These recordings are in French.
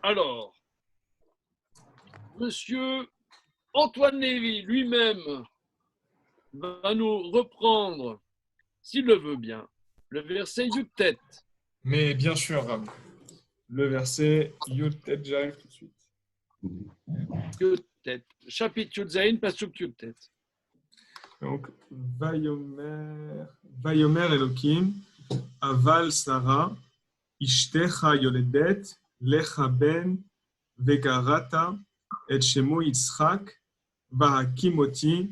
Alors, Monsieur Antoine Lévy lui-même va nous reprendre, s'il le veut bien, le verset Yutet. Mais bien sûr, le verset Yutet, j'arrive tout de suite. Yutet. Chapitre Yudzaïn, Pasuk Yutet. Donc, Vayomer Elohim, Aval Sarah, Ishtecha Yoledet, Lecha Ben, Vekarata, Et Shemo Yitzchak, Vahakimoti,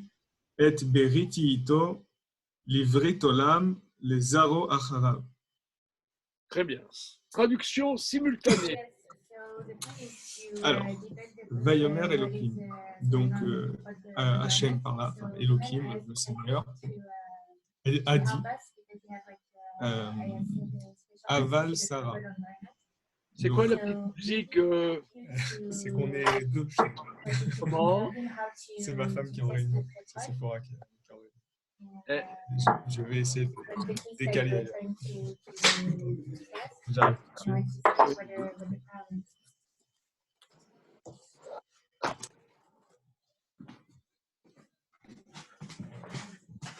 Et Beriti Ito, Livrit Olam, Les Zaro Acharav. Très bien. Traduction simultanée. Alors, Vayomer Elohim. Donc, Hachem par là, enfin, Elohim, le Seigneur, a dit Aval Sarah. C'est quoi la petite musique C'est qu'on est deux chez moi. Comment C'est ma femme qui est en réunion. C'est Sephora qui est en réunion. Eh, Je vais essayer de décaler ailleurs. J'arrive tout de suite.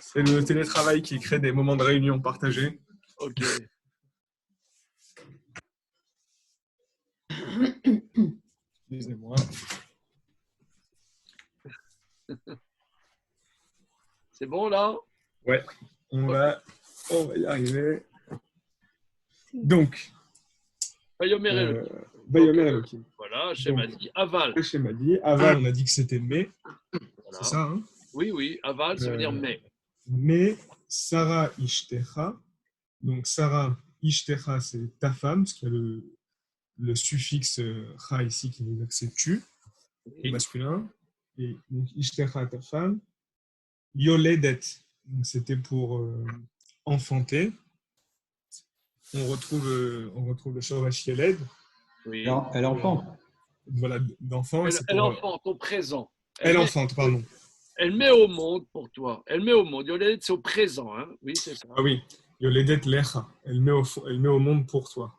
C'est le télétravail qui crée des moments de réunion partagés. Ok. Excusez-moi. C'est bon là? Ouais, on va y arriver. Donc, Vayomer Elohim. Vayomer Elohim. Voilà, Hachem a dit Aval. Hachem a dit Aval, on a dit que c'était mais. Voilà. C'est ça, hein? Oui, oui, Aval, ça veut dire mais. Mais Sarah Ishtecha, donc Sarah Ishtecha, c'est ta femme, parce qu'il y a le suffixe cha ici qui veut dire que c'est tu, au masculin. Et donc Ishtecha, ta femme. Yoledet, donc c'était pour enfanter. On retrouve le shorash yeled. Oui. Elle enfante. Voilà, d'enfant. Elle enfante au présent. Elle enfante, pardon. Elle met au monde pour toi. Elle met au monde. Yoledet, c'est au présent. Hein? Oui, c'est ça. Ah oui. Yoledet lecha. Elle met au monde pour toi.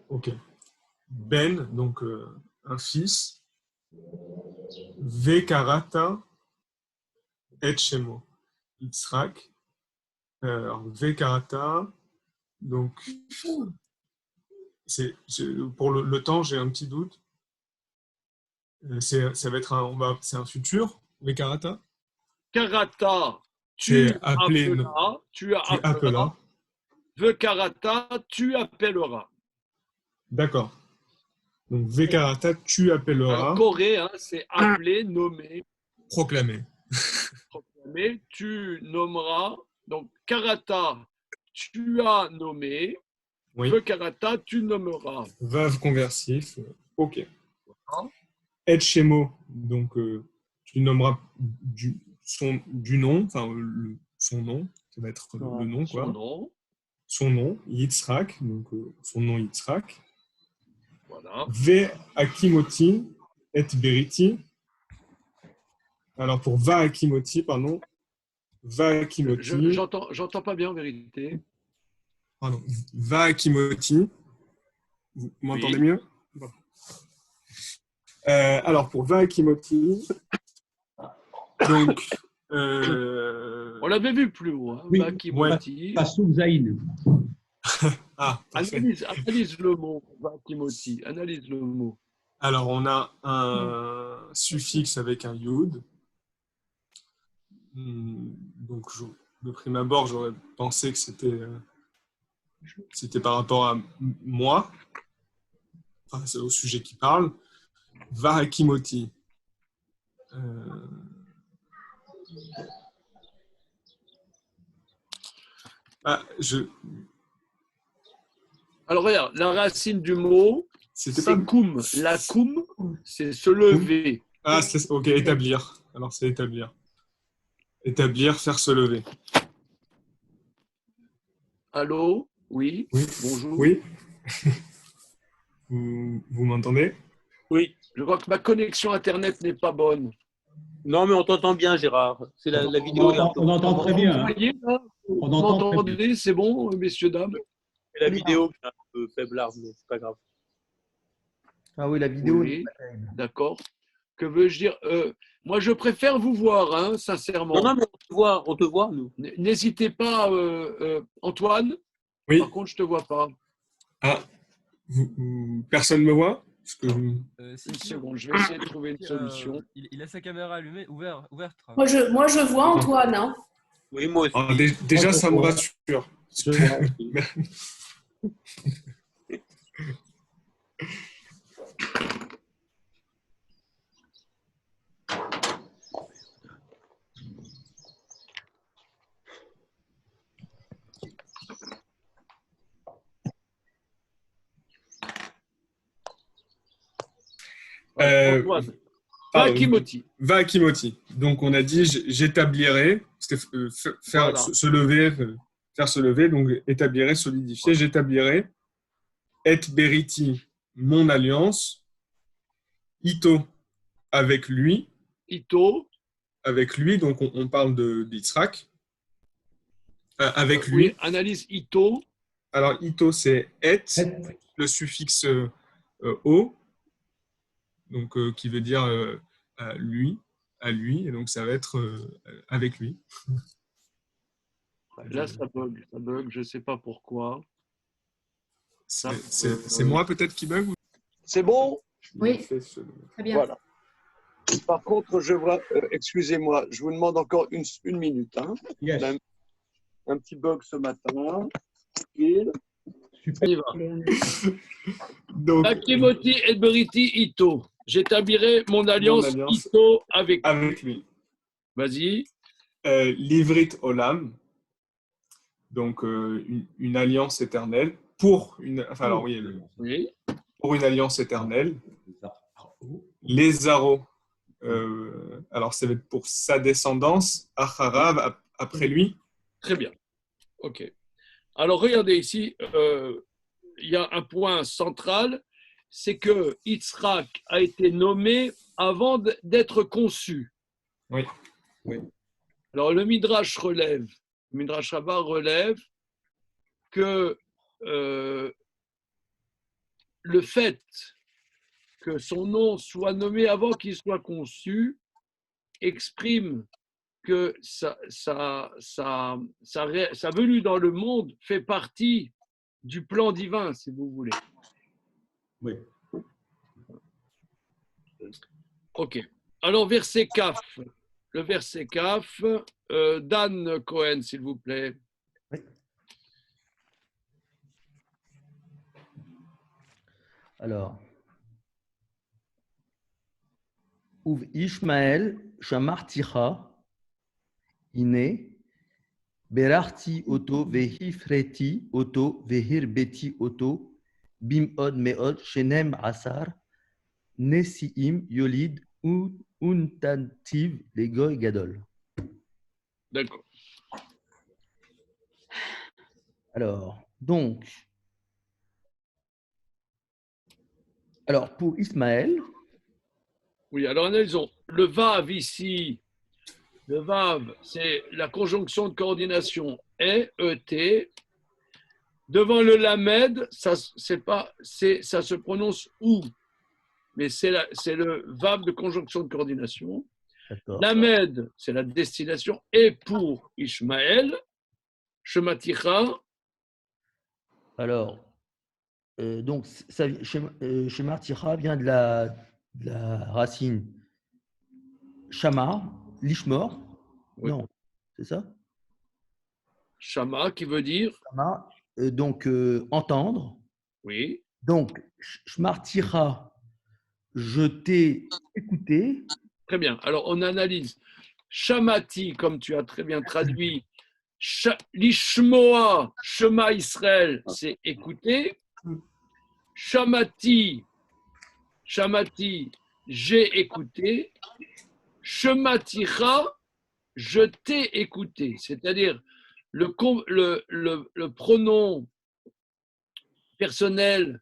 Ok. Ben, donc un fils. Vekarata et Shemo. Yitzhak. Vekarata. Donc, pour le temps, j'ai un petit doute. Ça va être c'est un futur, Vekarata. Karata, Tu appelleras. appelleras. Vekarata, tu appelleras. D'accord. Donc, Vekarata, tu appelleras. En Corée, hein, c'est appeler, nommer. Proclamer. Proclamer, tu nommeras. Donc, Karata, tu as nommé. Oui. Vekarata, tu nommeras. Vav conversif. Ok. Et Shemo, donc tu nommeras du nom, enfin son nom, ça va être le nom, quoi. Son nom, Yitzhak, donc son nom Yitzhak. Voilà. Ve Akimoti et Beriti. Alors pour Va Akimoti, pardon. Va Akimoti. J'entends pas bien en vérité. Pardon. Va Akimoti. Vous m'entendez mieux? Bon. Alors pour Va Akimoti. Donc. On l'avait vu plus haut. Hein, oui, Vakimoti. Pasuk Zaïn. Ah, analyse le mot, Vakimoti. Analyse le mot. Alors, on a un suffixe avec un yud. Donc, de prime abord, j'aurais pensé que c'était par rapport à moi. Enfin, c'est au sujet qui parle. Vahakimoti. Alors, regarde, la racine du mot, c'est koum. La koum, c'est se lever. Ah, ok, établir. Alors, c'est établir. Établir, faire se lever. Allô? Oui? Oui. Bonjour. Oui. Vous m'entendez? Oui. Je crois que ma connexion Internet n'est pas bonne. Non, mais on t'entend bien, Gérard. C'est la vidéo. On entend très bien. On entendez, c'est bon, messieurs, dames? La vidéo est un peu faiblarde, mais c'est pas grave. Ah oui, la vidéo. Oui, d'accord. Que veux-je dire? Moi, je préfère vous voir, hein, sincèrement. Non, mais on te voit, nous. N'hésitez pas, Antoine. Oui. Par contre, je ne te vois pas. Ah, personne me voit? Parce que Une seconde, je vais essayer de trouver une solution. Il a sa caméra allumée, ouverte. Moi, je vois Antoine. Hein. Oui, moi aussi. Ah, déjà, ça me rassure. Je vois aussi. Antoine. Vakimoti. Vakimoti. Donc, on a dit j'établirai, c'était faire Voilà. se lever, faire se lever, donc établirai, solidifier, j'établirai, et beriti, mon alliance, ito, avec lui, donc on parle d'Yitzhak, avec lui. Oui, analyse Ito. Alors, ito, c'est et, le suffixe o, donc qui veut dire à lui, et donc ça va être avec lui. Là, ça bug, je ne sais pas pourquoi. C'est moi peut-être qui bug? C'est bon? Oui, très bien. Voilà. Par contre, je vois, excusez-moi, je vous demande encore une minute. Hein. Yes. On a un petit bug ce matin. Il Super. y va. Donc, Vakimoti et Beriti Ito. J'établirai mon alliance Ito avec lui. Vas-y. Livrit Olam, donc une alliance éternelle pour une alliance éternelle. Les Zaro, alors ça va être pour sa descendance, Acharav, après lui. Très bien. OK. Alors, regardez ici, il y a un point central, c'est que Yitzhak a été nommé avant d'être conçu. Oui. Alors, le Midrash Rabbah relève que le fait que son nom soit nommé avant qu'il soit conçu exprime que sa venue dans le monde fait partie du plan divin, si vous voulez. Oui. OK. Alors, verset Kaf. Le verset Kaf, Dan Cohen, s'il vous plaît. Oui. Alors, Uv Ishmael Shamarticha, Ine, Berarti Oto, Vehifreti Oto, Vehirbeti Oto, Bimod Meod, Shenem Asar, Nesiim Yolid, Untantiv, Legoy Gadol. D'accord. Alors, pour Ismaël. Oui, alors analysons. Le Vav ici, le Vav, c'est la conjonction de coordination E-E-T. Devant le Lamed, ça se prononce OU, mais c'est le Vav de conjonction de coordination. Lamed, c'est la destination. Et pour Ishmaël, Shematicha. Alors, donc, Shemarticha vient de la racine Shama, Lishmor. Oui. Non, c'est ça? Shama, qui veut dire? Shama, donc entendre. Oui. Donc, Shmarticha, je t'ai écouté. Très bien. Alors, on analyse. Shamati, comme tu as très bien traduit, Lishmoa, Shema Israël, c'est écouter. Shamati, j'ai écouté. Shematicha, je t'ai écouté. C'est-à-dire le pronom personnel,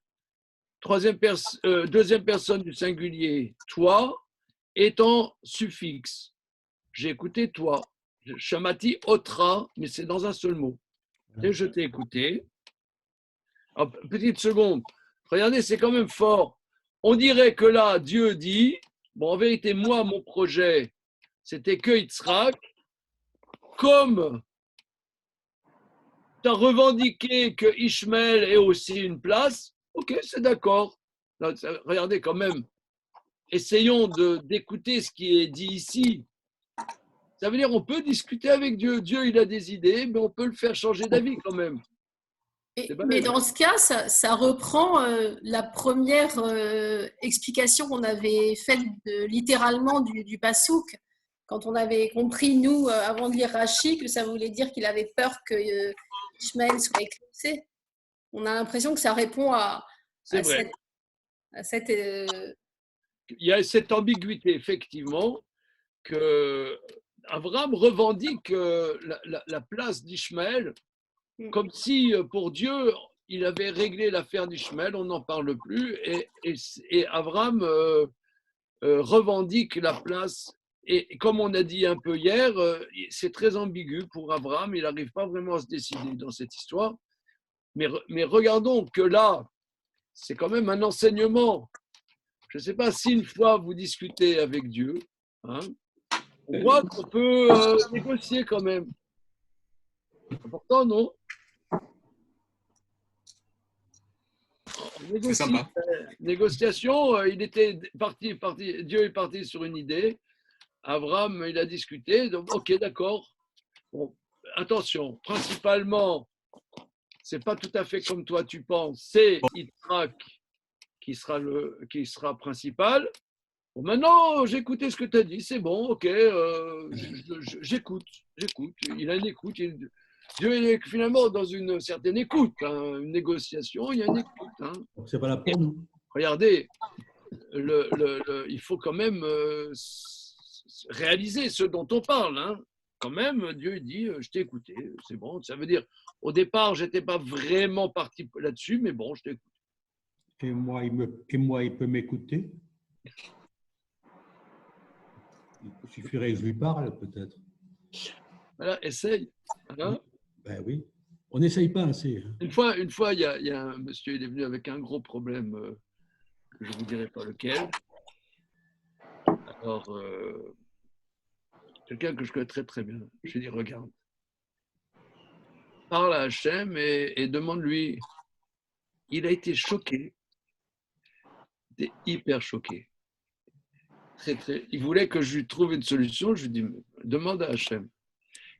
deuxième personne du singulier, toi, étant suffixe. J'ai écouté toi. Shamati otra, mais c'est dans un seul mot. Et je t'ai écouté. Alors, petite seconde. Regardez, c'est quand même fort. on dirait que là, Dieu dit, bon, en vérité, moi, mon projet, c'était que Yitzhak, comme tu as revendiqué que Ishmaël ait aussi une place, ok, c'est d'accord. Regardez quand même, essayons d'écouter ce qui est dit ici. Ça veut dire on peut discuter avec Dieu. Dieu, il a des idées, mais on peut le faire changer d'avis quand même. Mais dans ce cas, ça reprend la première explication qu'on avait faite littéralement du Passouk, quand on avait compris, nous, avant de lire Rashi, que ça voulait dire qu'il avait peur que Ishmaël soit éclipsé. On a l'impression que ça répond à cette il y a cette ambiguïté, effectivement, que Abraham revendique la place d'Ishmaël comme si, pour Dieu, il avait réglé l'affaire d'Ishmaël, on n'en parle plus, et Abraham revendique la place. Et comme on a dit un peu hier, c'est très ambigu pour Abraham, il n'arrive pas vraiment à se décider dans cette histoire. Mais regardons que là, c'est quand même un enseignement. Je ne sais pas si une fois vous discutez avec Dieu, hein, on voit qu'on peut négocier quand même. C'est important, non? C'est sympa. Négociation, il était parti, Dieu est parti sur une idée. Abraham, il a discuté. Donc, ok, d'accord. Bon, attention, principalement, c'est pas tout à fait comme toi tu penses. C'est Yitzhak qui sera principal. Bon, maintenant, j'ai écouté ce que tu as dit. C'est bon, ok. J'écoute. Il a une écoute. Dieu est finalement dans une certaine écoute, hein, une négociation, il y a une écoute. Hein. C'est pas là pour nous. Regardez, il faut quand même réaliser ce dont on parle. Hein. Quand même, Dieu dit, je t'ai écouté, c'est bon. Ça veut dire, au départ, je n'étais pas vraiment parti là-dessus, mais bon, je t'ai écouté. Et moi, il peut m'écouter. Il suffirait que je lui parle, peut-être. Voilà, essaye. Hein. Ben oui. On n'essaye pas assez. Une fois, il y a un monsieur, il est venu avec un gros problème, que je ne vous dirai pas lequel. Alors, quelqu'un que je connais très très bien, je lui ai dit, regarde, parle à Hachem et demande-lui. Il a été choqué, il était hyper choqué. Il voulait que je lui trouve une solution, je lui ai dit, demande à Hachem.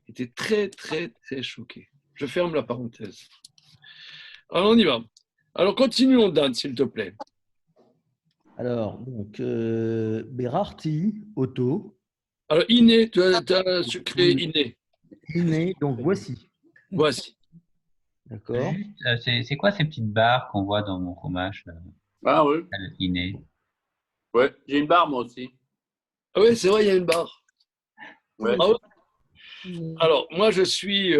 Il était très très très choqué. Je ferme la parenthèse. Alors on y va. Alors continuons, Dan, s'il te plaît. Alors, donc, Berarti, Otto. Alors, Iné, tu as sucré Iné. Iné, donc voici. Voici. D'accord. C'est quoi ces petites barres qu'on voit dans mon fromage là, Ah oui. Iné? Ouais, j'ai une barre moi aussi. Ah oui, c'est vrai, il y a une barre. Ouais. Ah ouais. Alors, moi, je suis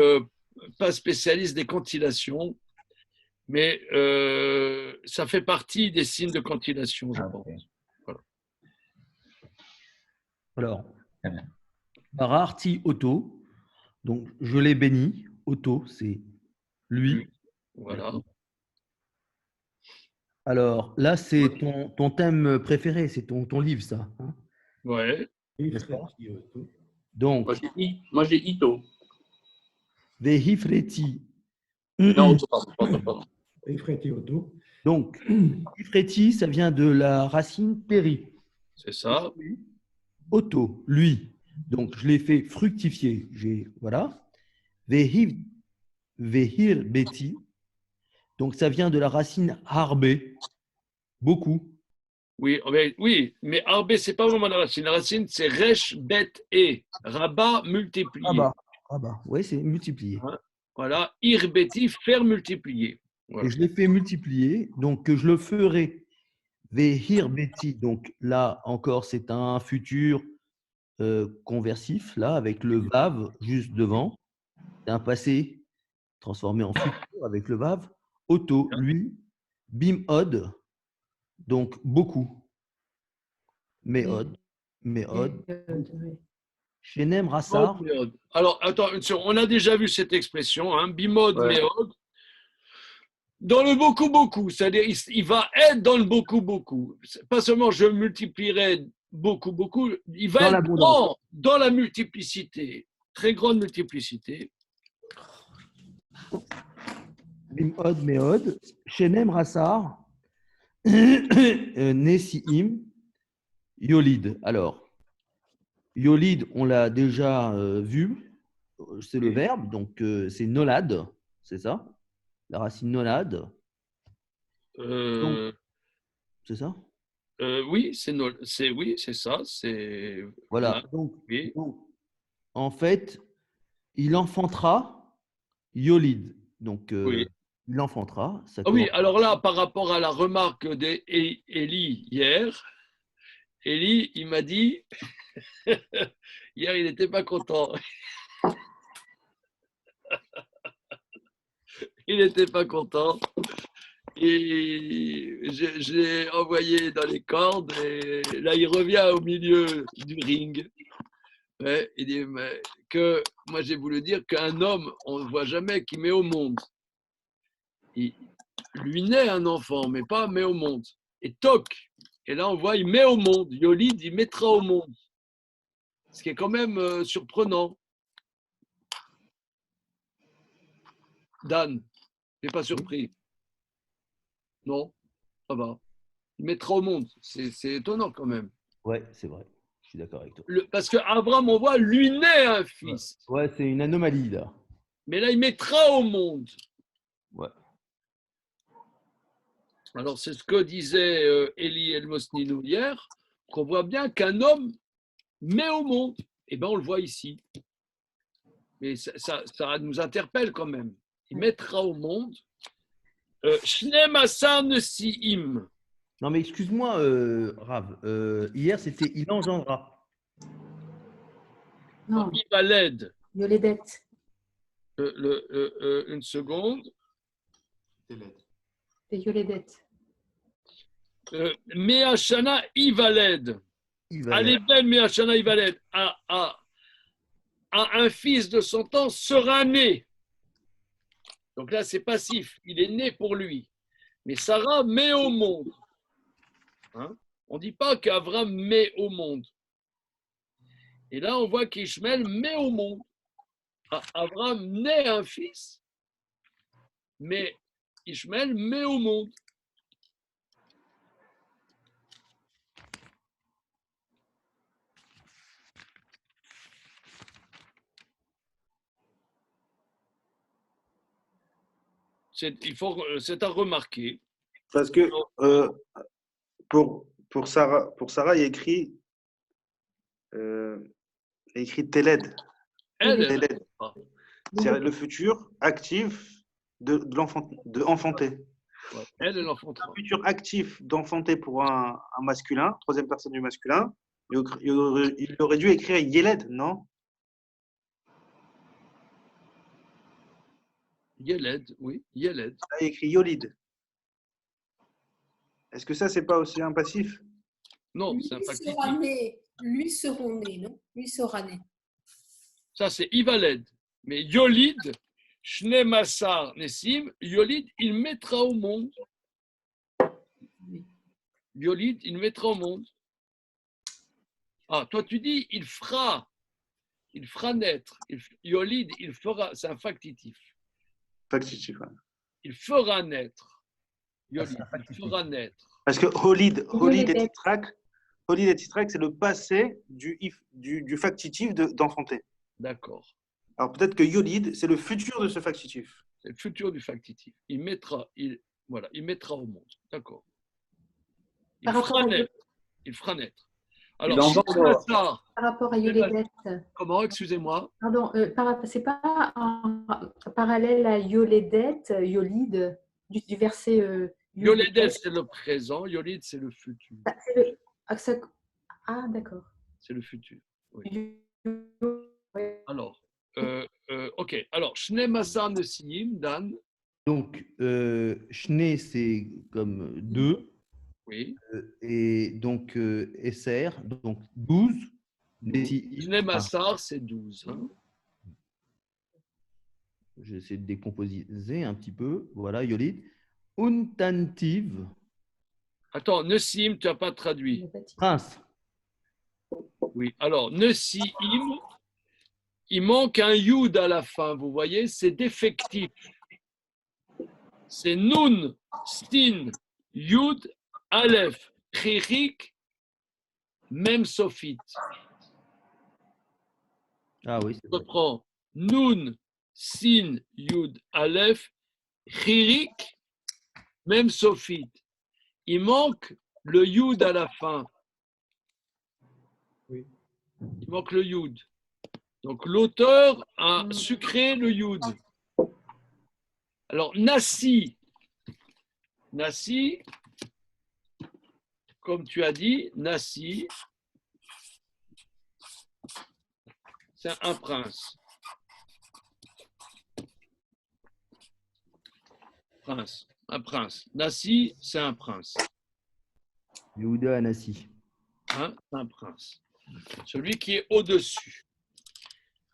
pas spécialiste des cantillations, mais ça fait partie des signes de cantillation, je pense. Okay. Voilà. Alors, Bararti Otto, donc je l'ai béni. Otto, c'est lui. Voilà. Alors, là, c'est ton thème préféré, c'est ton livre, ça. Hein, Ouais. donc, Moi, j'ai Ito. Vehifreti. Non, Otto, pardon. Ifreti Otto. Donc, Ifreti, ça vient de la racine péri. C'est ça. Otto, lui. Donc, je l'ai fait fructifier. Voilà. Vehir beti. Donc, ça vient de la racine harbé. Beaucoup. Oui, mais Arbé, ce n'est pas vraiment la racine. La racine, c'est Resh, Bet, et. Rabat multiplié. Rabat. Oui, c'est multiplié. Hein? Voilà. Irbeti, faire multiplier. Voilà. Et je l'ai fait multiplier. Donc, je le ferai. Vehir beti. Donc, là encore, c'est un futur conversif, là, avec le vav juste devant. C'est un passé transformé en futur avec le vav. Otto, lui, bim-od, donc beaucoup. Méod. Shenem Rassar. Alors, attends, on a déjà vu cette expression, hein, bimod, Ouais. méod. Dans le beaucoup, beaucoup. C'est-à-dire, il va être dans le beaucoup, beaucoup. Pas seulement je multiplierai beaucoup, beaucoup. Il va Dans être l'abondance. dans la multiplicité. Très grande multiplicité. Bimod, Meod, Shenem Rassar, Nessiim, Yolid. Alors, Yolid, on l'a déjà vu, c'est le verbe, donc c'est nolad, c'est ça? La racine nolad, Euh, c'est ça? oui, oui, c'est ça. C'est Voilà. Donc, oui. en fait, il enfantera Yolid. Donc, Oui. il enfantera. Ça Ah oui, commence- alors là, par rapport à la remarque d'Élie hier, Élie, il m'a dit, hier, il n'était pas content. Il n'était pas content. Et je l'ai envoyé dans les cordes et là, il revient au milieu du ring. Ouais, il dit que moi, j'ai voulu dire qu'un homme, on ne voit jamais qui met au monde. Lui naît un enfant, mais pas met au monde. Et toc. Et là, on voit, il met au monde. Yolid, il mettra au monde. Ce qui est quand même surprenant. Dan, tu n'es pas surpris? Non, ça va. Il mettra au monde. C'est étonnant quand même. Ouais, c'est vrai. Je suis d'accord avec toi. Parce qu'Abraham, on voit, lui naît un fils. Ouais, c'est une anomalie là. Mais là, il mettra au monde. Ouais. Alors, c'est ce que disait Élie El-Mosninou hier, qu'on voit bien qu'un homme met au monde. Eh bien, on le voit ici. Mais ça nous interpelle quand même. Il mettra au monde. Shnem Asar Nesiim. Non, mais excuse-moi, Rav. Hier, c'était il engendra. Non, Il va l'aide. Yoledet. Une seconde. C'est Yoledet. Meachana Ivaled. Aleben Meachana Ivaled. A un fils de son temps sera né. Donc là, c'est passif. Il est né pour lui. Mais Sarah met au monde. Hein? On ne dit pas qu'Avram met au monde. Et là, on voit qu'Ishmaël met au monde. Avram naît un fils, mais Ishmaël met au monde. C'est à remarquer. Parce que pour Sarah, il y a écrit Teled. Teled. C'est le futur actif de enfanter. Ouais, elle l'enfantera. Un futur actif d'enfanter pour un masculin, troisième personne du masculin, il aurait dû écrire Yeled, non? Yeled, oui, Yeled. Là, il écrit Yolid. Est-ce que ça, c'est pas aussi un passif? Non, c'est un factitif. Lui sera né, non? Lui sera né. Ça, c'est Ivaled. Mais Yolid, Shnemassar Nessim, Yolid, il mettra au monde. Yolid, il mettra au monde. Ah, toi, tu dis, il fera naître. Yolid, il fera, c'est un factitif. Factitif, ouais. Il fera naître. Yolid, il fera naître. Parce que Holid et Titrak, c'est le passé du factitif d'enfanter. D'accord. Alors peut-être que Yolid, c'est le futur de ce factitif. C'est le futur du factitif. Il mettra au monde. D'accord. Il fera naître. Alors, Par rapport à Yoledet. Comment, excusez-moi? Pardon, c'est pas un parallèle à Yoledet, Yolid, du verset. Yoledet, c'est le présent. Yolid, c'est le futur. D'accord. C'est le futur. Oui. Alors, ok. Alors, Shnemasa Nesiim, Dan. Donc, Shne, c'est comme 2. Oui. Et donc, Esser, donc 12. Shnemasa, c'est 12. Hein. J'essaie de décomposer un petit peu. Voilà, Yolid. Untantiv, Attends, Nesim, tu n'as pas traduit. prince. Oui, alors, Nesim, il manque un Yud à la fin, vous voyez, c'est défectif. C'est Nun, Sin, Yud, Aleph, Chirik, même Sophite. Ah oui, c'est Je vrai. reprends. Nun, Sin, Yud, Aleph, Chirik, même Sophite. Il manque le Yud à la fin. Oui. Il manque le Yud. Donc l'auteur a sucré le Yud. Alors Nassi, comme tu as dit, Nassi, c'est un prince. Un prince. Nassi, c'est un prince. Yehuda Anassi. Hein, c'est un prince. Celui qui est au-dessus.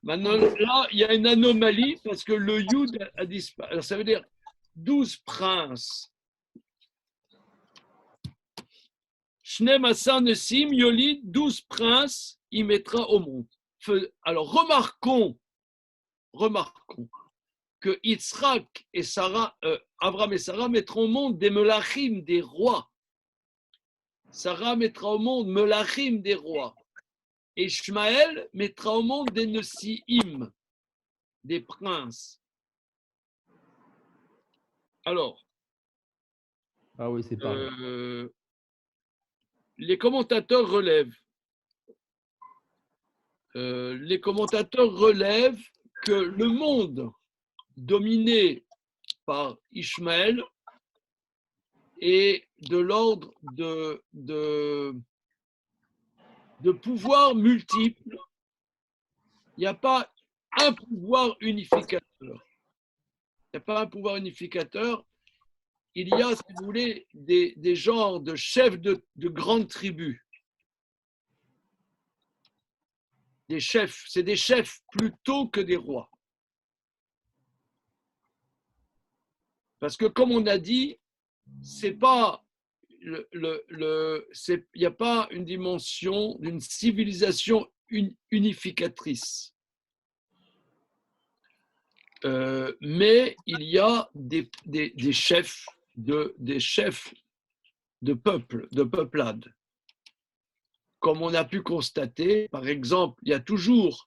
Maintenant, là, il y a une anomalie parce que le Yud a disparu. Alors, ça veut dire 12 princes. Shnem Asa Nesim Yoli, 12 princes, il mettra au monde. Alors, remarquons que Yitzhak et Sarah, Abraham et Sarah mettront au monde des melachim, des rois. Sarah mettra au monde melachim, des rois. Et Ishmaël mettra au monde des Nesiim, des princes. Alors, Ah oui, c'est pareil. les commentateurs relèvent que le monde dominé par Ishmaël est de l'ordre de pouvoirs multiples. Il n'y a pas un pouvoir unificateur. Il n'y a pas un pouvoir unificateur. Il y a, si vous voulez, des genres de chefs de grandes tribus. Des chefs, c'est des chefs plutôt que des rois. Parce que comme on a dit, c'est pas il n'y a pas une dimension d'une civilisation unificatrice. Mais il y a des chefs de peuple, de peuplade. Comme on a pu constater, par exemple, il y a toujours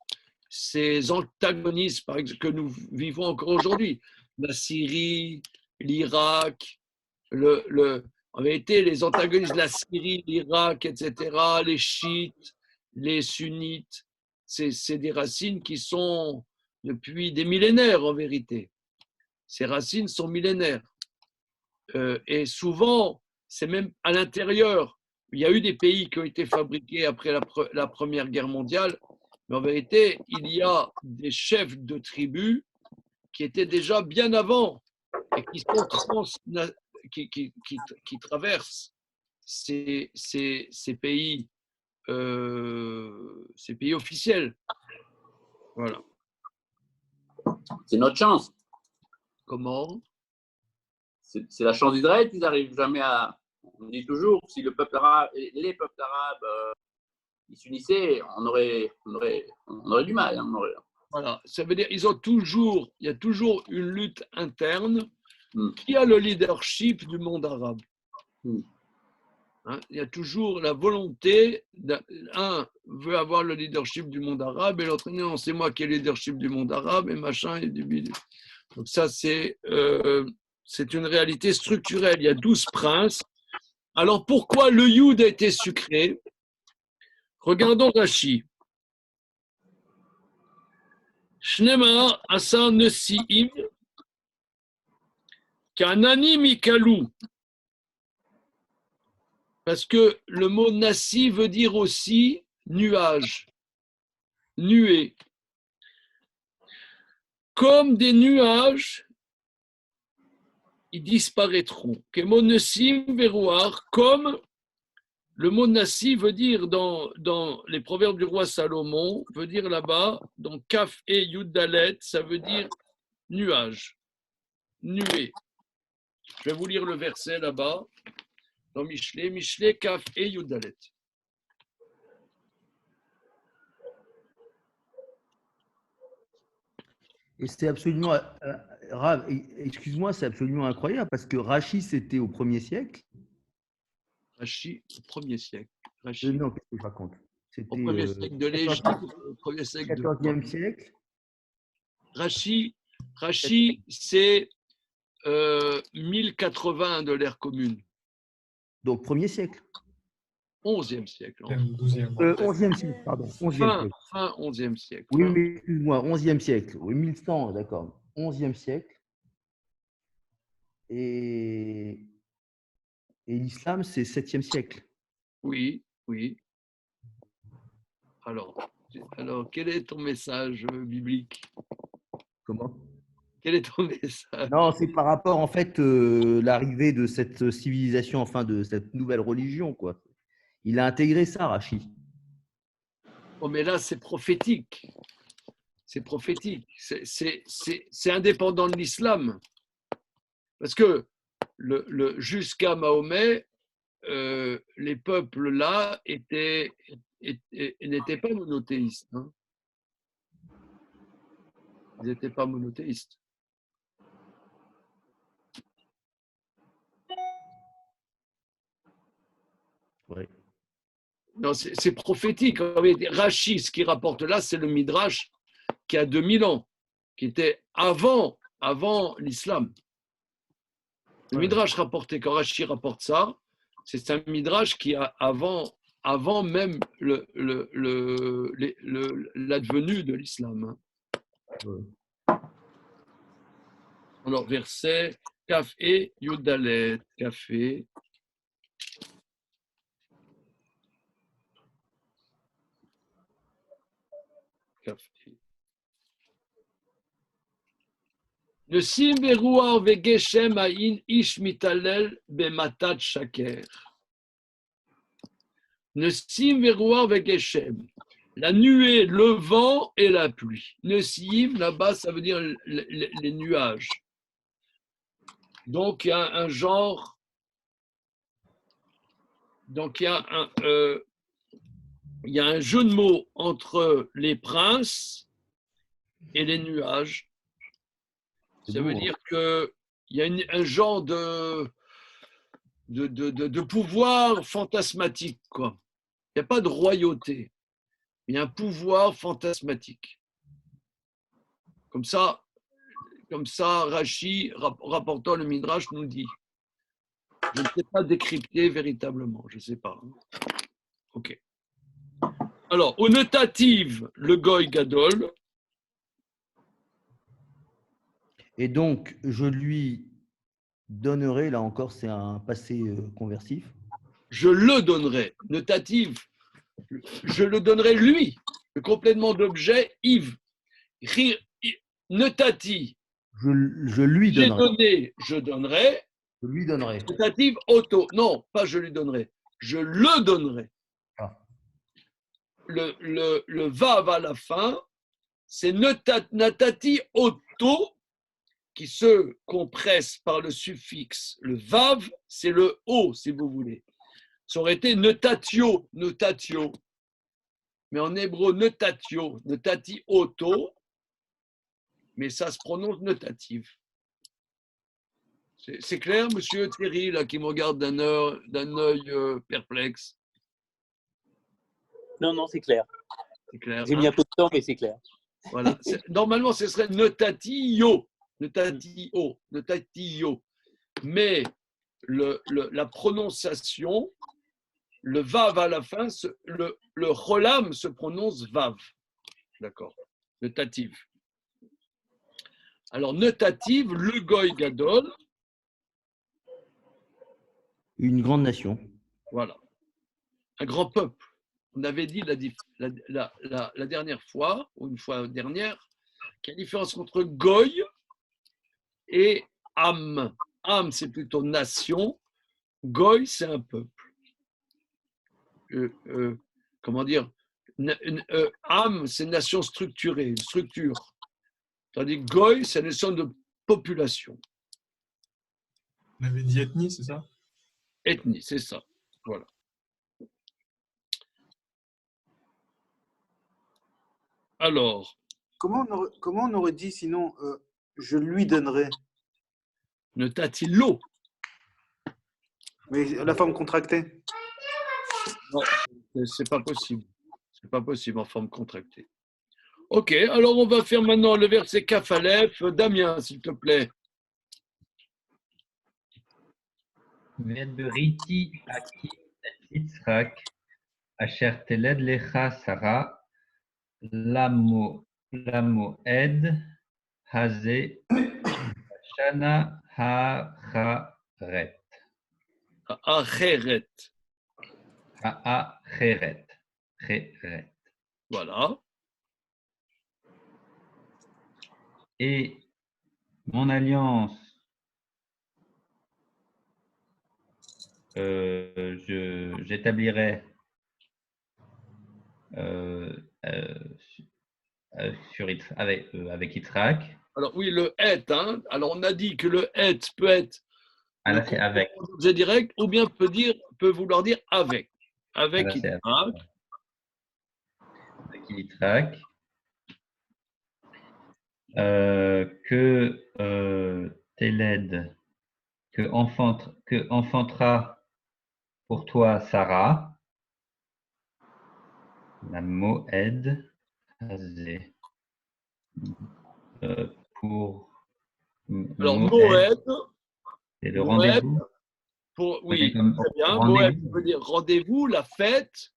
ces antagonismes que nous vivons encore aujourd'hui. La Syrie, l'Irak, en vérité, les antagonistes de la Syrie, l'Irak, etc., les chiites, les sunnites, c'est des racines qui sont depuis des millénaires en vérité. Ces racines sont millénaires. Et souvent, c'est même à l'intérieur. Il y a eu des pays qui ont été fabriqués après la Première Guerre mondiale, mais en vérité, il y a des chefs de tribus qui étaient déjà bien avant et qui traversent ces pays officiels. Voilà. C'est notre chance. Comment? C'est la chance d'Israël qu'ils n'arrivent jamais à. On dit toujours, si les peuples arabes ils s'unissaient, on aurait du mal. Voilà, ça veut dire il y a toujours une lutte interne. Qui a le leadership du monde arabe? Hein, il y a toujours la volonté, un veut avoir le leadership du monde arabe et l'autre, non, c'est moi qui ai le leadership du monde arabe et machin et du bidule. Donc ça, c'est une réalité structurelle. Il y a 12 princes. Alors pourquoi le Yud a été sucré? Regardons Rashi. Shnema Asar Nesiim Kanani Mikalou. Parce que le mot Nassi veut dire aussi nuage, nuée. Comme des nuages, ils disparaîtront. Comme le mot Nassi veut dire dans les proverbes du roi Salomon, veut dire là-bas, dans Kaf et Yud Dalet, ça veut dire nuage, nuée. Je vais vous lire le verset là-bas, dans Michelet, Michelet, Kaf et Yudalet. Et c'est absolument, Rav, excuse-moi, c'est absolument incroyable parce que Rachi, c'était au 1er siècle. Rachi, au 1er siècle. Rachi, Non, qu'est-ce que je raconte? au C'était 1er siècle de l'Égypte, au 1er siècle de 14e siècle. Rachi, c'est 1080 de l'ère commune. Donc 1er siècle. 11e siècle. 11e siècle, pardon. 11e siècle. Fin 11e siècle. Oui, oui, excuse-moi, 11e siècle. Oui, 1100, d'accord. 11e siècle. Et l'islam, c'est 7e siècle. Oui, oui. Alors, quel est ton message biblique? Comment? Quel est ton message? Non, c'est par rapport, en fait, l'arrivée de cette civilisation, enfin, de cette nouvelle religion, quoi. Il a intégré ça, Rachi. Oh, mais là, c'est prophétique. C'est prophétique. C'est indépendant de l'islam. Parce que jusqu'à Mahomet, les peuples là n'étaient pas monothéistes. Hein. Ils n'étaient pas monothéistes. Oui. Non, c'est prophétique. Rachi, ce qui rapporte là, c'est le Midrash qui a 2000 ans, qui était avant l'islam. Le Midrash rapporté, quand Rachi rapporte ça, c'est un Midrash qui a avant même l'advenue de l'islam. Alors, verset Kaf et Yudalet, Café. Le sim veruar vegeshem aïn ish mitalel bematat shaker. Le sim veruar vegeshem. La nuée, le vent et la pluie. Le sim, là-bas, ça veut dire les nuages. Donc, il y a un genre. Donc, il y a un jeu de mots entre les princes et les nuages. Ça veut dire qu'il y a un genre de pouvoir fantasmatique, quoi. Il n'y a pas de royauté. Il y a un pouvoir fantasmatique. Comme ça Rachi, rapportant le Midrash, nous dit. Je ne sais pas décrypter véritablement, je ne sais pas. Ok. Alors, au notative, le Goy Gadol. Et donc, je lui donnerai, là encore, c'est un passé conversif. Je le donnerai, notative. Je le donnerai lui, le complément d'objet, Yves. Notati. Je lui donnerai. J'ai donné, je donnerai. Je lui donnerai. Notative auto. Non, pas je lui donnerai. Je le donnerai. Ah. Le vav à la fin, c'est natati auto qui se compresse par le suffixe. Le vav, c'est le o, si vous voulez. Ça aurait été notatio. Mais en hébreu, notati auto, mais ça se prononce notative. C'est clair, monsieur Thierry, là, qui me regarde d'un œil perplexe? Non, c'est clair. C'est clair. J'ai mis un peu de temps, mais c'est clair. Voilà. Normalement, ce serait notatio. Mais la prononciation, le vav à la fin, le cholam se prononce vav. D'accord. Notative. Alors, notative, le goy gadol. Une grande nation. Voilà. Un grand peuple. On avait dit la dernière fois, ou une fois dernière, qu'il y a une différence entre goy et am. Am, c'est plutôt nation. Goy, c'est un peuple. Comment dire? Am, c'est une nation structurée, une structure. Tandis que goy, c'est une notion de population. On avait dit ethnie, c'est ça? Ethnie, c'est ça. Voilà. Alors, Comment on aurait dit sinon je lui donnerai? ne t'a-t-il l'eau? Mais la forme contractée. Non, c'est pas possible. C'est pas possible en forme contractée. Ok, alors on va faire maintenant le verset Kaf Aleph. Damien, s'il te plaît. Vedberiti aki et Yitzhak, asher teled lecha Sarah, lamoed haze shana ha'charet. Acheret. Ha'acheret. Cheret. Voilà. Et mon alliance, j'établirai avec Yitzhak. Alors oui, le et, hein. Alors on a dit que le et peut être Ah là, c'est avec. objet direct ou bien peut vouloir dire avec. Ah Avec là, c'est Yitzhak. avec Yitzhak. Que Téled, que enfantera pour toi Sarah, la Moed Hazé. Pour Alors Moed, c'est le Moed, rendez-vous. oui, Comme très bien. rendez-vous. Moed veut dire rendez-vous, la fête,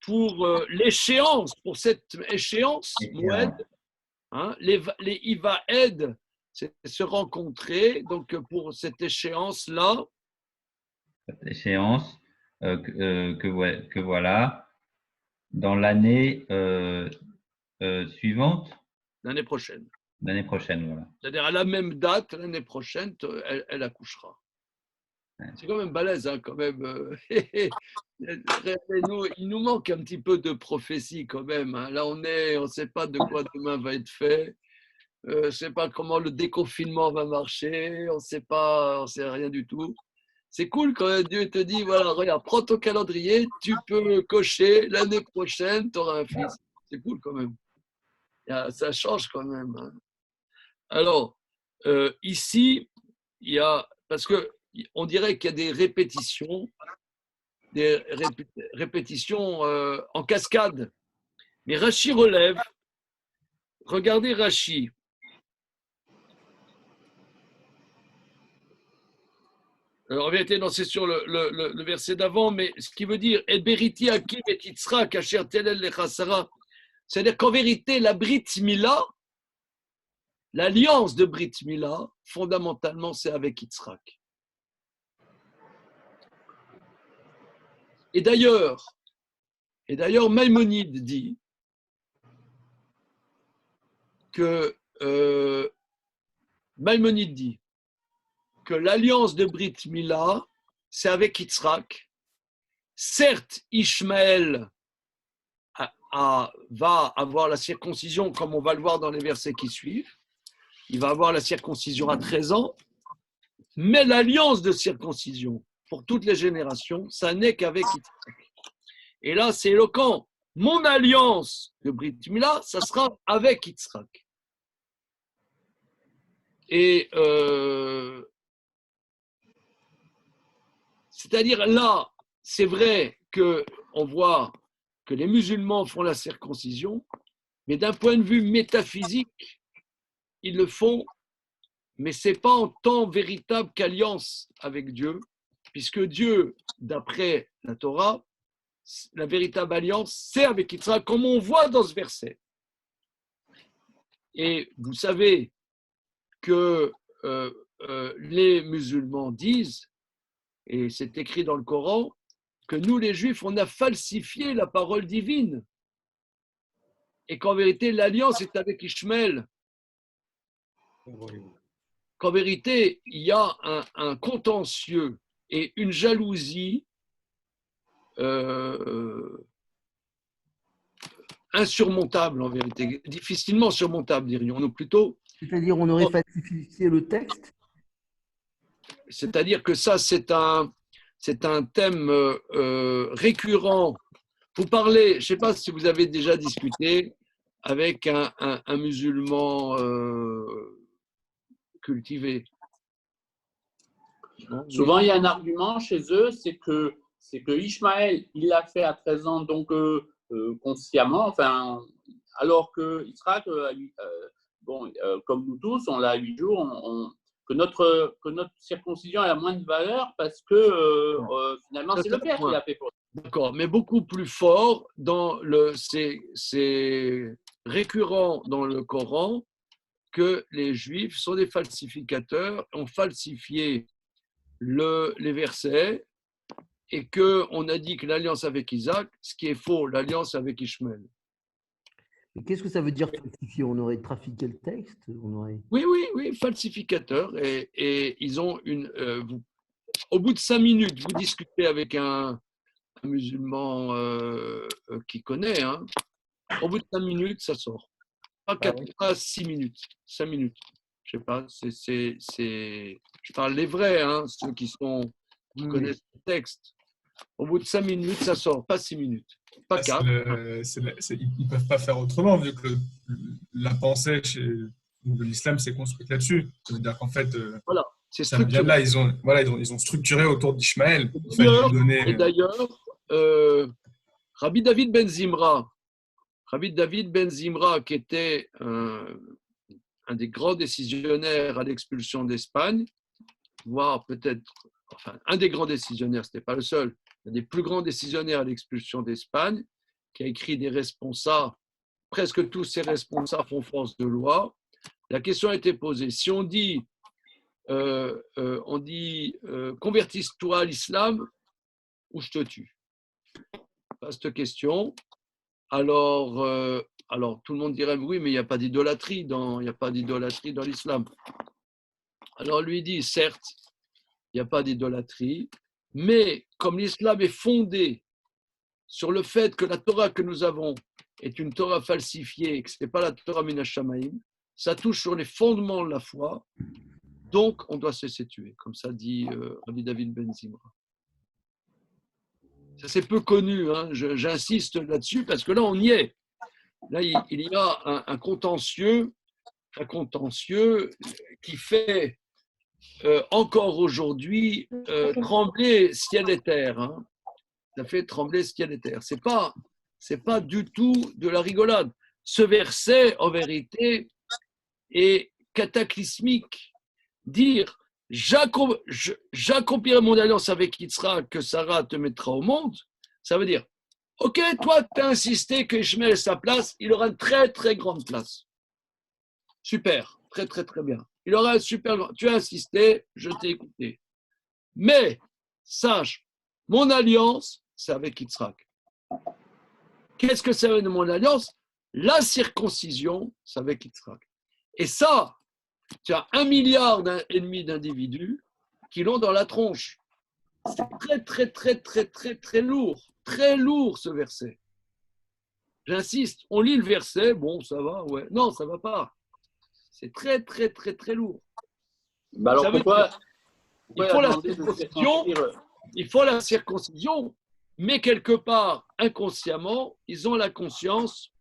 pour l'échéance, pour cette échéance, Moed, hein, les Ivaed, c'est se rencontrer, donc pour cette échéance-là. Cette échéance que voilà, dans l'année suivante. L'année prochaine. L'année prochaine, voilà. C'est-à-dire à la même date, l'année prochaine, elle accouchera. Ouais. C'est quand même balèze, hein, quand même. Il nous manque un petit peu de prophétie quand même. Hein. Là, on ne sait pas de quoi demain va être fait. On ne sait pas comment le déconfinement va marcher. On ne sait rien du tout. C'est cool quand Dieu te dit, voilà, regarde, prends ton calendrier, tu peux cocher, l'année prochaine, tu auras un fils. C'est cool quand même. Ça change quand même. Hein. Alors, ici, il y a, parce qu'on dirait qu'il y a des répétitions en cascade. Mais Rachi relève, regardez Rachi. Alors, en vérité, non, c'est sur le verset d'avant, mais ce qui veut dire Et beriti akim et Yitzhak asher telel lecha Sarah. C'est-à-dire qu'en vérité, la Brit Mila, l'alliance de Brit Mila, fondamentalement, c'est avec Yitzhak. Et d'ailleurs, Maïmonide dit que l'alliance de Brit Mila, c'est avec Yitzhak. Certes, Ishmaël va avoir la circoncision, comme on va le voir dans les versets qui suivent. Il va avoir la circoncision à 13 ans, mais l'alliance de circoncision pour toutes les générations, ça n'est qu'avec Yitzhak. Et là, c'est éloquent. Mon alliance de Brit Mila, ça sera avec Yitzhak. Et c'est-à-dire là, c'est vrai qu'on voit que les musulmans font la circoncision, mais d'un point de vue métaphysique, ils le font, mais ce n'est pas en tant véritable qu'alliance avec Dieu, puisque Dieu, d'après la Torah, la véritable alliance, c'est avec Yitzhak, comme on voit dans ce verset. Et vous savez que les musulmans disent, et c'est écrit dans le Coran, que nous les Juifs, on a falsifié la parole divine. Et qu'en vérité, l'alliance est avec Ishmaël. Qu'en vérité, il y a un contentieux et une jalousie insurmontable, en vérité. Difficilement surmontable, dirions-nous plutôt. C'est-à-dire, on aurait falsifié le texte? c'est-à-dire que ça, c'est un thème récurrent. Vous parlez, je ne sais pas si vous avez déjà discuté avec un musulman cultivé. Non, Souvent, il y a un argument chez eux, c'est que Ishmaël, il l'a fait à 13 ans, donc consciemment, enfin, alors que Israël, comme nous tous, on l'a à 8 jours, que notre circoncision a moins de valeur parce que finalement, c'est le Père qui l'a fait pour nous. D'accord, mais beaucoup plus fort c'est récurrent dans le Coran que les Juifs sont des falsificateurs, ont falsifié les versets et qu'on a dit que l'alliance avec Isaac, ce qui est faux, l'alliance avec Ishmaël. Qu'est-ce que ça veut dire falsifier? On aurait trafiqué le texte? Oui, falsificateurs. Et ils ont au bout de 5 minutes, vous discutez avec un musulman qui connaît, hein, au bout de 5 minutes, ça sort. Pas 6 minutes, 5 minutes. Je sais pas, je parle les vrais, hein, ceux qui connaissent le texte. Au bout de 5 minutes, ça sort, pas 6 minutes. Pas 4. Ils ne peuvent pas faire autrement, vu que la pensée de l'islam s'est construite là-dessus. Ça veut dire qu'en fait, voilà, c'est ça vient de là. Ils ont structuré autour d'Ishmaël. Et d'ailleurs, Rabbi David Ben Zimra, qui était un des grands décisionnaires à l'expulsion d'Espagne, voire peut-être, enfin, un des grands décisionnaires, ce n'était pas le seul, un des plus grands décisionnaires à l'expulsion d'Espagne, qui a écrit des responsables, presque tous ces responsables font force de loi. La question a été posée, si on dit convertis-toi à l'islam ou je te tue. Vaste question. Alors, tout le monde dirait oui, mais il n'y a pas d'idolâtrie dans l'islam. Alors lui dit certes, il n'y a pas d'idolâtrie, mais comme l'islam est fondé sur le fait que la Torah que nous avons est une Torah falsifiée, que ce n'est pas la Torah Minashamaim, ça touche sur les fondements de la foi, donc on doit se laisser tuer, comme ça dit Rabbi David Ben Zimra. Ça c'est peu connu, hein. J'insiste là-dessus parce que là on y est. Là il y a un contentieux qui fait encore aujourd'hui trembler ciel et terre. Hein. Ça fait trembler ciel et terre. C'est pas du tout de la rigolade. Ce verset, en vérité, est cataclysmique. Dire j'accomplirai mon alliance avec Yitzhak, que Sarah te mettra au monde, ça veut dire ok, toi tu as insisté que Ishmael ait sa place, il aura une très très grande place. Super, très très très bien. Il aura un super. Tu as insisté, je t'ai écouté. Mais sache, mon alliance, c'est avec Yitzhak. Qu'est-ce que ça veut dire mon alliance? La circoncision, c'est avec Yitzhak. Et ça, tu as 1,5 milliard d'individus qui l'ont dans la tronche. C'est très, très, très, très, très, très lourd. Très lourd ce verset. J'insiste, on lit le verset, bon, ça va, ouais. Non, ça va pas. C'est très, très, très, très lourd. Bah alors pourquoi il faut la circoncision, mais quelque part, inconsciemment, ils ont la conscience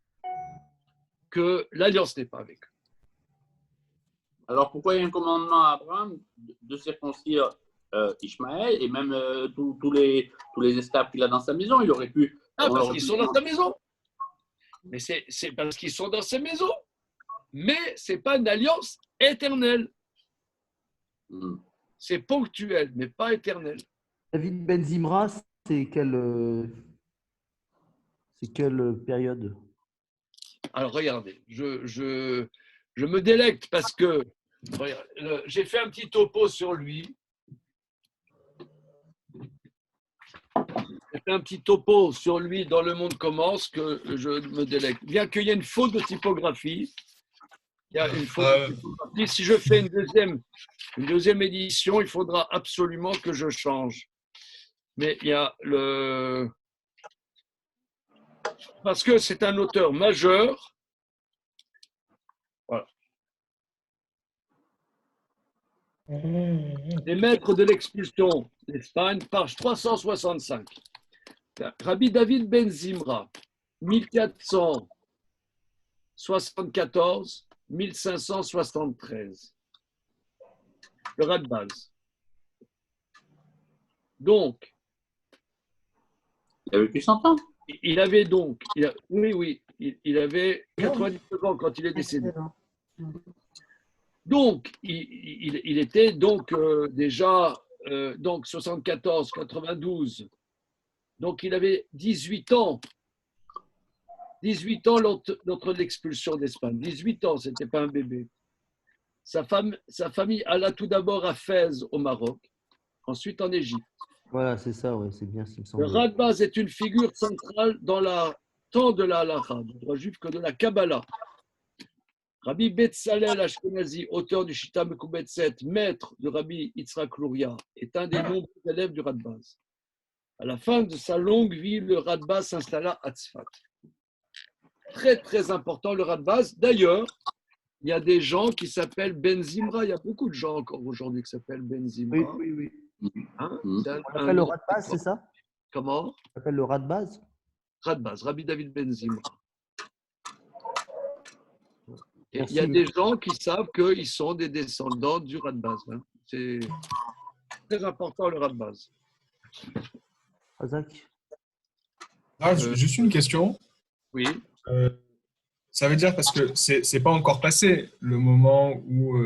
que l'alliance n'est pas avec eux. Alors pourquoi il y a un commandement à Abraham de circoncire Ishmaël et même tous les esclaves qu'il a dans sa maison? Il aurait pu. Parce qu'ils sont dans sa maison. Mais c'est parce qu'ils sont dans sa maison. Mais ce n'est pas une alliance éternelle. C'est ponctuel, mais pas éternel. David Ben Zimra, c'est quelle période? Alors regardez, je me délecte parce que j'ai fait un petit topo sur lui. J'ai fait un petit topo sur lui dans Le Monde commence que je me délecte. Bien qu'il y ait une faute de typographie, il y a une faute de typographie. Si je fais une deuxième édition, il faudra absolument que je change. Mais il y a parce que c'est un auteur majeur. Voilà. Les maîtres de l'expulsion d'Espagne, page 365. Rabbi David Ben Zimra, 1474-1573. Le Radbaz. Donc, Il a vécu 100 ans. il avait donc, il avait 99 ans quand il est décédé. Donc, il était donc déjà donc 74, 92. Donc, il avait 18 ans. 18 ans lors de l'expulsion d'Espagne. 18 ans, ce n'était pas un bébé. Sa famille alla tout d'abord à Fès, au Maroc, ensuite en Égypte. Voilà, c'est ça, ouais, c'est bien ce qui me Le semble. Radbaz est une figure centrale tant de la halakha, du droit juif, que de la Kabbalah. Rabbi Betzalel Ashkenazi, auteur du Shita Mekubet 7, maître de Rabbi Yitzhak Luria, est un des nombreux élèves du Radbaz. À la fin de sa longue vie, le Radbaz s'installa à Tzfat. Très, très important, le Radbaz. D'ailleurs, il y a des gens qui s'appellent Ben Zimra. Il y a beaucoup de gens encore aujourd'hui qui s'appellent Ben Zimra. Oui. Hein? On appelle le Radbaz, c'est ça? Comment? On appelle le Radbaz? Radbaz, Rabbi David Ben Zimra. Et Merci. il y a des gens qui savent qu'ils sont des descendants du Radbaz. Hein. C'est très important, le Radbaz. Razak? Juste une question. Oui. Ça veut dire parce que c'est pas encore passé le moment où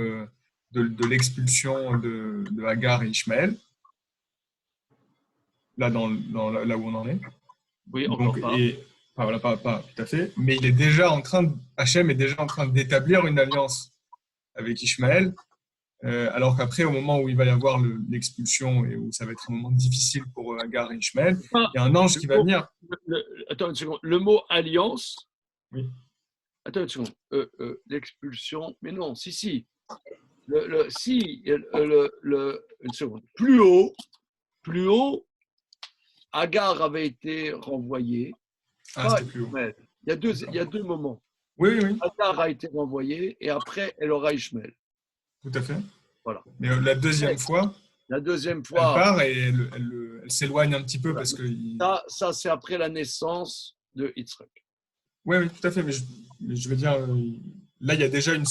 de l'expulsion de Hagar et Ishmaël, là là où on en est. Oui, encore pas. Voilà, pas tout à fait. Mais Hachem est déjà en train d'établir une alliance avec Ishmaël, alors qu'après, au moment où il va y avoir l'expulsion et où ça va être un moment difficile pour Hagar et Ishmaël, il y a un ange qui va venir. Attends une seconde. Le mot alliance. Oui. Attends une seconde. L'expulsion. Mais non, si. Une seconde. Plus haut, Hagar avait été renvoyée. C'était plus haut. Il y a deux moments. Oui. Hagar a été renvoyée et après, elle aura Ishmael. Tout à fait. Voilà. Mais la deuxième fois, elle part et elle s'éloigne un petit peu parce que. Ça, c'est après la naissance de Yitzhak. Oui, tout à fait. Mais je veux dire, là, il y a déjà une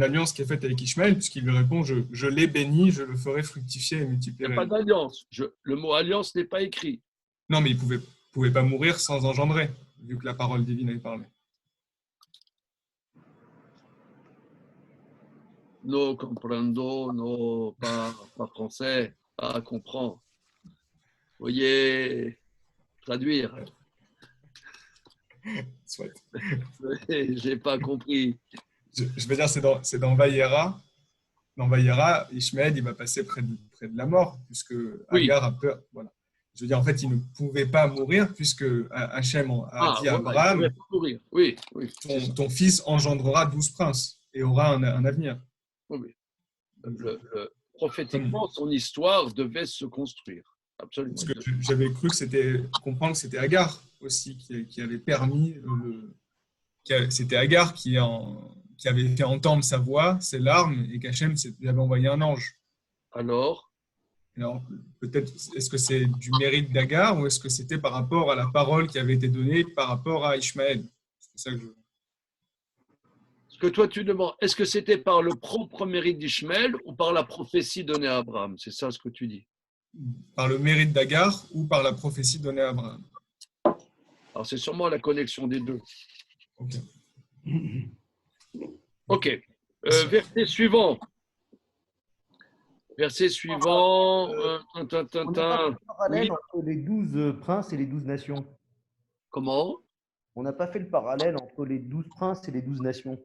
alliance qui est faite avec Ishmaël, puisqu'il lui répond je l'ai béni, je le ferai fructifier et multiplier. Il n'y a pas d'alliance. Le mot alliance n'est pas écrit. Non, mais il ne pouvait pas mourir sans engendrer, vu que la parole divine avait parlé. No comprendo, no, pas français, pas comprendre. Voyez, traduire. Soit. J'ai pas compris. Je veux dire, c'est dans Vayera. Dans Vayera, Ishmaël, il va passer près de la mort, puisque Hagar a peur. Voilà. Je veux dire, en fait, il ne pouvait pas mourir, puisque Hachem a dit à Abraham, oui, ton fils engendrera 12 princes et aura un avenir. Oui. Prophétiquement, son histoire devait se construire. Absolument. Parce que j'avais cru comprendre que c'était Hagar aussi qui avait permis c'était Hagar qui avait fait entendre sa voix, ses larmes, et qu'Hachem lui avait envoyé un ange. Alors, peut-être, est-ce que c'est du mérite d'Hagar ou est-ce que c'était par rapport à la parole qui avait été donnée par rapport à Ishmaël? C'est ça que ce que toi tu demandes, est-ce que c'était par le propre mérite d'Ishmaël ou par la prophétie donnée à Abraham? C'est ça ce que tu dis? Par le mérite d'Hagar ou par la prophétie donnée à Abraham? Alors c'est sûrement la connexion des deux. Ok. Verset suivant. On n'a pas fait le parallèle entre les 12 princes et les 12 nations. Comment? On n'a pas fait le parallèle entre les 12 princes et les 12 nations.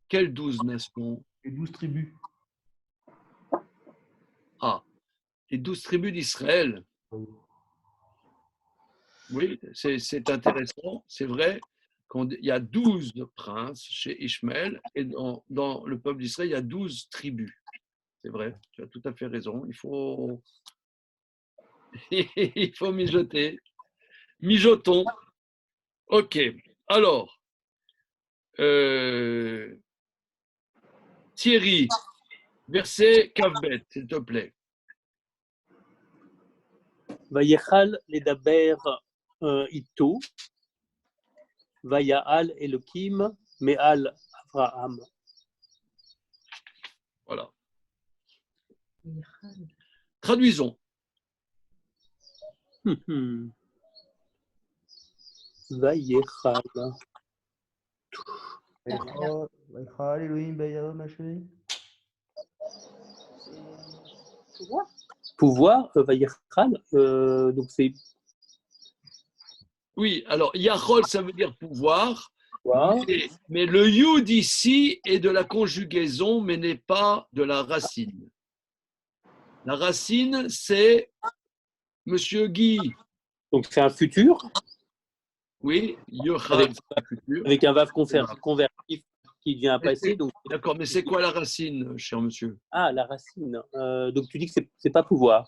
Quelles 12 nations? Les 12 tribus. Ah, les 12 tribus d'Israël. Oui, c'est intéressant. C'est vrai qu'il y a 12 princes chez Ishmaël et dans le peuple d'Israël, il y a 12 tribus. C'est vrai, tu as tout à fait raison. Il faut mijoter. Mijotons. Ok. Alors, Thierry, Verset Kavbet, s'il te plaît. ויכל לדבר איתו, ויעל אלוקים מעל אברהם. Voilà. Traduisons. ויכל. Pouvoir, ויכל, donc c'est Oui, alors Yachol, ça veut dire pouvoir, pouvoir. mais le Yud ici est de la conjugaison, mais n'est pas de la racine. La racine, c'est Monsieur Guy. Donc c'est un futur Oui, Yochal, c'est le futur. avec un vav convertif qui devient un passé. Donc D'accord, mais c'est quoi la racine, cher monsieur? ah, la racine. Donc tu dis que c'est pas pouvoir.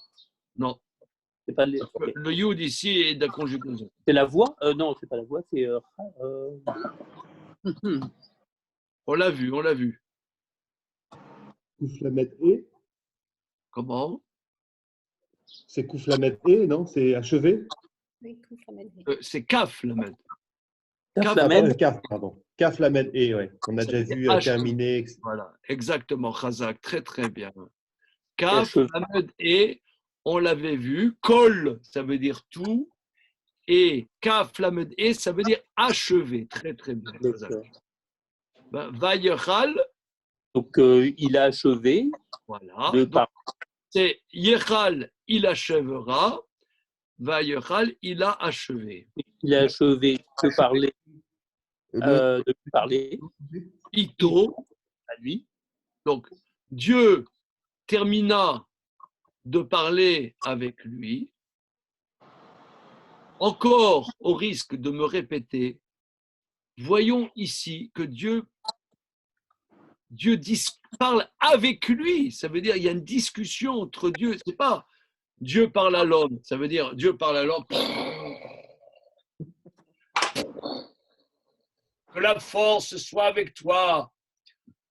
Non. C'est pas Le Yud ici est de la conjugaison. c'est la voix. Non, c'est pas la voix. C'est On l'a vu, on l'a vu. Kouflamet E. Comment? C'est Kouflamet E, non? C'est achevé? C'est Kaf, la med. Kaf, pardon. Kaflamet E, ouais. On a déjà vu terminer. Etc. Voilà, exactement, Khazak, très très bien. Kaf, la med et, on l'avait vu, Kol, ça veut dire tout, et Kaf, la med et, ça veut dire achevé, très très bien. Vayechal. Donc il a achevé. Voilà. C'est Yechal, il achèvera. Vayechal, il a achevé. Il a achevé de parler. De parler. Ito. À lui. Donc, Dieu termina de parler avec lui. Encore au risque de me répéter, voyons ici que Dieu parle avec lui. Ça veut dire qu'il y a une discussion entre Dieu. C'est pas Dieu parle à l'homme. Ça veut dire Dieu parle à l'homme. Que la force soit avec toi,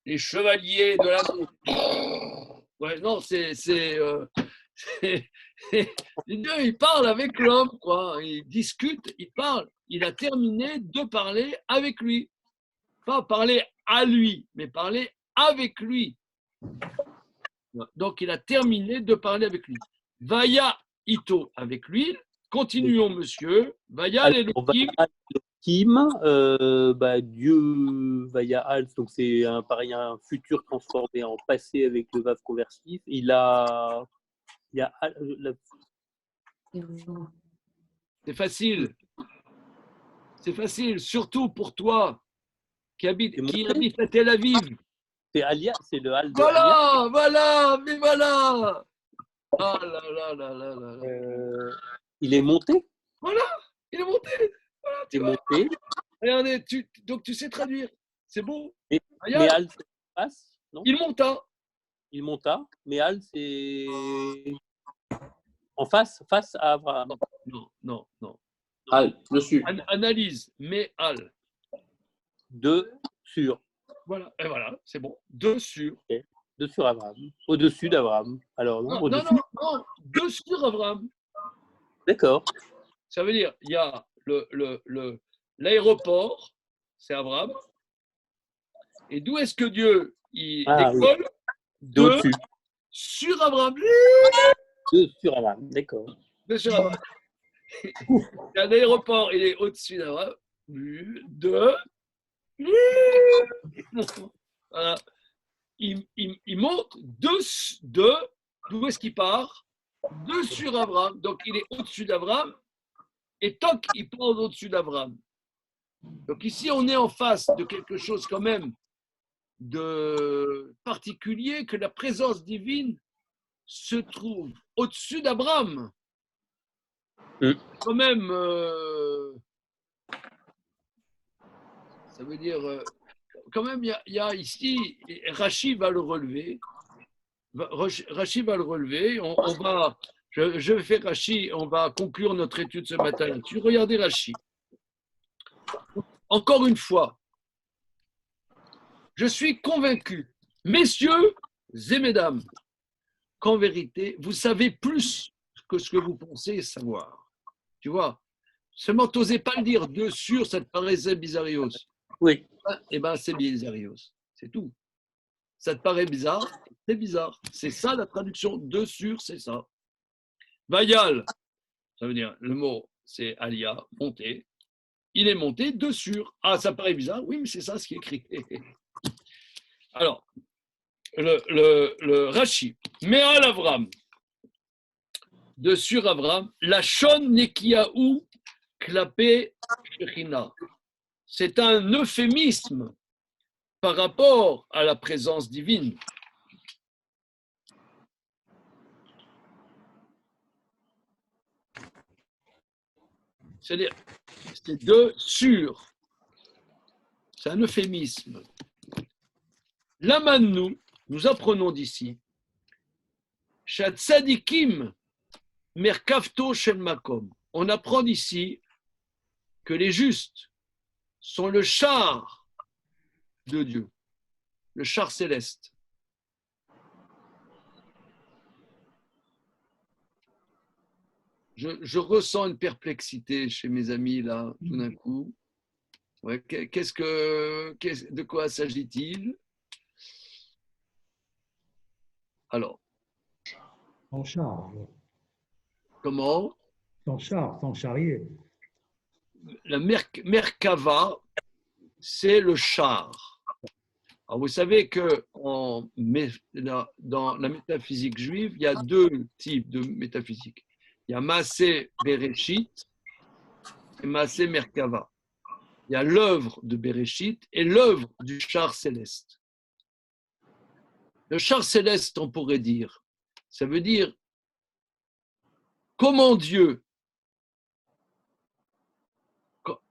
les chevaliers de l'amour. Ouais, non, Dieu, il parle avec l'homme, quoi. Il discute, il parle. Il a terminé de parler avec lui. Pas parler à lui, mais parler avec lui. Donc, il a terminé de parler avec lui. Vaya Ito avec lui. Continuons, monsieur. Vaya l'Elohim. Dieu Vaya donc c'est pareil, un futur transformé en passé avec le vav conversif. C'est facile. C'est facile, surtout pour toi qui habite à Tel Aviv. C'est Alia, c'est le Al de Voilà, Alia. voilà, mais voilà. Ah là là là là là. Il est monté. Voilà, il est monté. Voilà, il est monté. Regardez, donc tu sais traduire. C'est beau. Mais Al, c'est en face, non? Il monta. Il monta, mais Al, c'est en face à Abraham. Non. Al, dessus. Analyse, mais Al. De sur. Voilà, et voilà, c'est bon. De sur. Okay. De sur Abraham. Au-dessus d'Abraham. Alors, non, non. De sur Abraham. D'accord. Ça veut dire, il y a l'aéroport, c'est Abraham. Et d'où est-ce que Dieu décolle? D'au-dessus. Sur Abraham. De sur Abraham, d'accord. De sur Abraham. Il y a un aéroport, il est au-dessus d'Abraham. Voilà. Il monte d'où est-ce qu'il part? De sur Abraham. Donc il est au-dessus d'Abraham. Et toc, il part au-dessus d'Abraham. Donc ici, on est en face de quelque chose quand même de particulier, que la présence divine se trouve au-dessus d'Abraham. Quand même, ça veut dire, quand même, il y a ici, Rachi va le relever. Rachi va le relever. Je vais faire Rachi, on va conclure notre étude ce matin là-dessus. Regardez Rachi. Encore une fois, je suis convaincu. Messieurs, Zémédam, qu'en vérité, vous savez plus que ce que vous pensez savoir. Tu vois, seulement t'osais pas le dire de sûr, ça te paraissait bizarrios. Oui. Eh bien, c'est bizarrios, c'est tout. Ça te paraît bizarre, c'est bizarre. C'est ça la traduction, de sûr, c'est ça. Vayal, ça veut dire, le mot, c'est alia, monter. Il est monté de sûr. Ah, ça paraît bizarre, oui, mais c'est ça ce qui est écrit. Alors, le Rashi, Me'al Avram, de sur Avram, la Shon Nekiaou Klapé Shechina. C'est un euphémisme par rapport à la présence divine. C'est-à-dire, c'est de sûr. C'est un euphémisme. Lamannu, nous apprenons d'ici, Shat Tzadikim Merkavto Shel Makom. On apprend d'ici que les justes sont le char de Dieu, le char céleste. Je ressens une perplexité chez mes amis là, tout d'un coup. Ouais, de quoi s'agit-il? Alors. Ton char. Comment? Ton char, ton charrier. La Merkava, c'est le char. Alors vous savez que dans la métaphysique juive, il y a deux types de métaphysique. Il y a Maaseh Bereshit et Maaseh Merkava. Il y a l'œuvre de Bereshit et l'œuvre du char céleste. Le char céleste, on pourrait dire, ça veut dire comment Dieu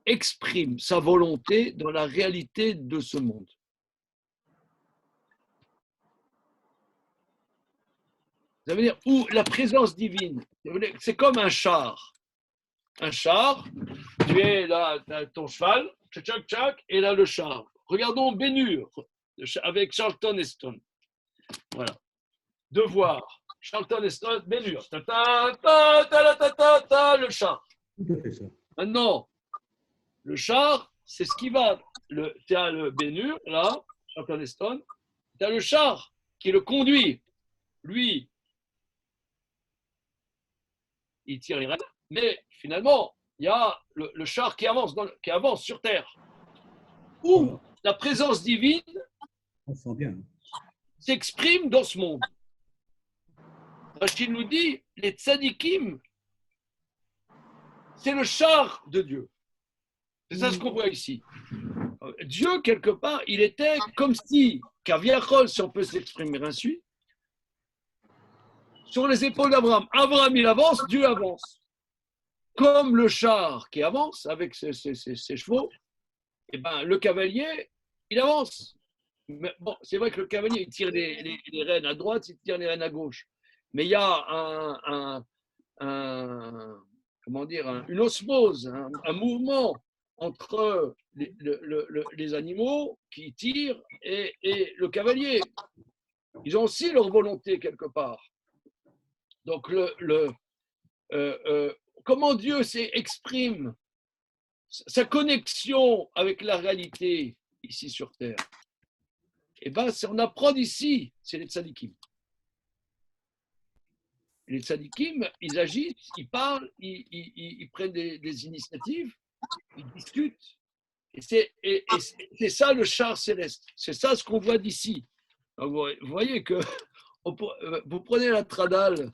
exprime sa volonté dans la réalité de ce monde. Ça veut dire où la présence divine, c'est comme un char. Un char, tu es là, tu as ton cheval, tchac, tchac, et là le char. Regardons Ben-Hur avec Charlton Heston. Voilà. Devoir. Charlton Heston, Ben-Hur. Le char. Maintenant, le char, c'est ce qui va. Tu as le Ben-Hur, là, Charlton Heston. Tu as le char qui le conduit. Lui, il tire les rênes, mais finalement, il y a le char qui avance sur Terre. Où la présence divine s'exprime dans ce monde. Rachid nous dit, les tzadikim, c'est le char de Dieu. C'est ça ce qu'on voit ici. Dieu, quelque part, il était comme si, Kaviachol, si on peut s'exprimer ainsi, sur les épaules d'Abraham. Abraham, il avance, Dieu avance. Comme le char qui avance avec ses chevaux, et ben, le cavalier, il avance. Mais bon, c'est vrai que le cavalier, il tire les rênes à droite, il tire les rênes à gauche. Mais il y a une osmose, un mouvement entre les animaux qui tirent et le cavalier. Ils ont aussi leur volonté quelque part. Donc, comment Dieu exprime sa connexion avec la réalité ici sur Terre, eh bien, on apprend d'ici, c'est les tzadikim. Les tzadikim, ils agissent, ils parlent, ils prennent des initiatives, ils discutent. Et c'est ça le char céleste. C'est ça ce qu'on voit d'ici. Vous voyez que vous prenez la tradal,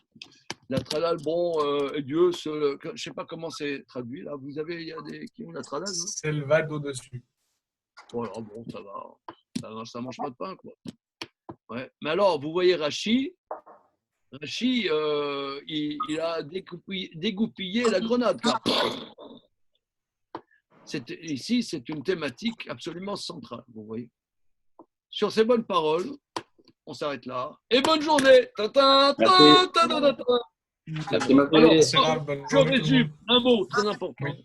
bon, Dieu, je ne sais pas comment c'est traduit là. Il y a des qui ont la tradal. C'est le vague au-dessus. Voilà, bon, ça va. Ça mange pas de pain, quoi. Ouais. Mais alors, vous voyez Rashi, il a dégoupillé la grenade. Ici, c'est une thématique absolument centrale, vous voyez. Sur ces bonnes paroles, on s'arrête là. Et bonne journée. Alors, je résume un mot très important.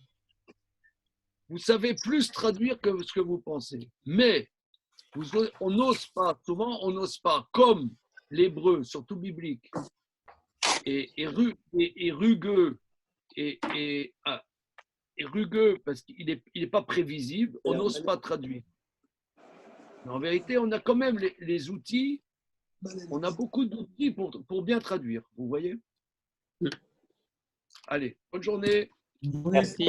Vous savez plus traduire que ce que vous pensez. Mais on n'ose pas, souvent, on n'ose pas, comme l'hébreu, surtout biblique, est rugueux, et rugueux parce qu'il n'est pas prévisible, on n'ose pas traduire. Mais en vérité, on a quand même les outils, on a beaucoup d'outils pour bien traduire, vous voyez? Allez, bonne journée. Merci.